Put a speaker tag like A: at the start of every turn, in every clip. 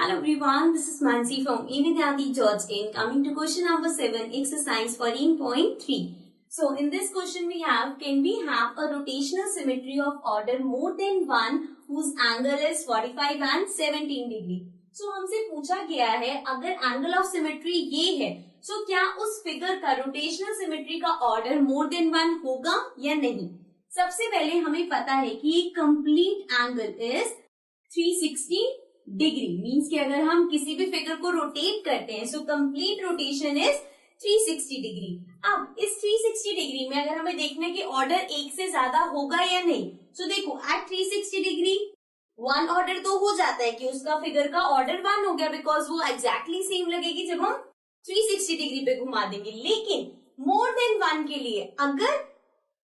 A: Hello everyone, this is Mansi from Evidyati George in. Coming to question number 7, exercise 14.3. So in this question we have, can we have a rotational symmetry of order more than 1 whose angle is 45 and 17 degree? So हमसे पूछा गया है अगर angle of symmetry ये है, so क्या उस figure का रोटेशनल सिमेट्री का ऑर्डर मोर देन 1 होगा या नहीं? सबसे पहले हमें पता है कि complete angle is 360 degree, means कि अगर हम किसी भी फिगर को रोटेट करते हैं so complete rotation is 360 degree. अब इस 360 डिग्री में अगर हमें देखना है कि ऑर्डर एक से ज्यादा होगा या नहीं, सो देखो एट 360 डिग्री वन ऑर्डर तो हो जाता है कि उसका फिगर का ऑर्डर 1 हो गया, बिकॉज वो एग्जैक्टली सेम लगेगी जब हम 360 डिग्री पे घुमा देंगे। लेकिन मोर देन 1 के लिए अगर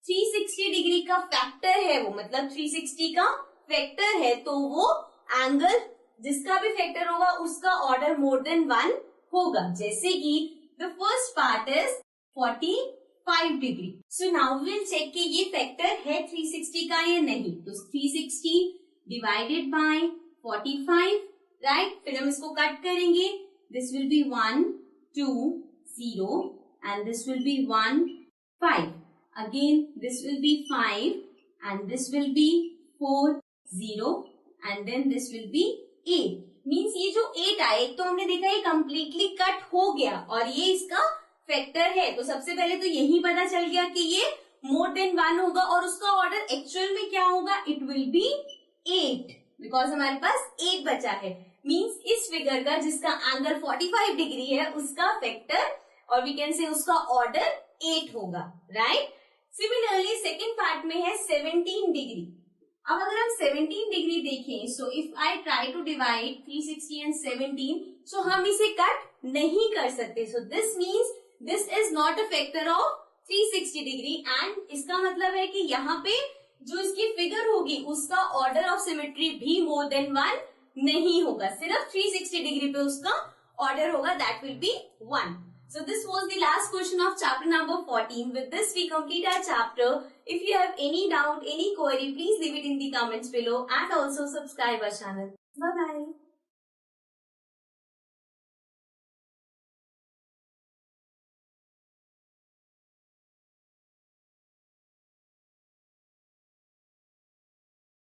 A: 360 डिग्री का फैक्टर है वो, मतलब 360 का फैक्टर है, तो वो एंगल जिसका भी फैक्टर होगा उसका ऑर्डर मोर देन 1 होगा। जैसे कि the first part is 45 degree. So now will check कि ये फैक्टर है 360 का या नहीं। तो 360 डिवाइडेड बाय 45, राइट। फिर हम इसको कट करेंगे, this will be 1 2 0 and this will be 1 5, again this will be 5 and this will be 4 0 and then this will be 8। Means ये जो 8 आए, एक तो हमने देखा ये कंप्लीटली कट हो गया और ये इसका फैक्टर है, तो सबसे पहले तो यही पता चल गया कि ये मोर देन 1 होगा और उसका ऑर्डर एक्चुअल में क्या होगा, इट विल बी 8, बिकॉज हमारे पास 8 बचा है। मीन्स इस फिगर का जिसका एंगल 45 डिग्री है उसका फैक्टर और वी कैन से उसका ऑर्डर 8 होगा, राइट। सिमिलरली सेकेंड पार्ट में है 17 डिग्री। अब अगर हम 17 डिग्री देखें, so if I try to divide 360 and 17, so हम इसे कट नहीं कर सकते। So this means this is not a factor of 360 degree and इसका मतलब है कि यहाँ पे जो इसकी फिगर होगी उसका ऑर्डर ऑफ सिमेट्री भी मोर देन 1 नहीं होगा, सिर्फ 360 डिग्री पे उसका ऑर्डर होगा, that will be 1. So this was the last question of chapter number 14. With this we complete our chapter. If you have any doubt, any query, please leave it in the comments below and also subscribe our channel. Bye bye.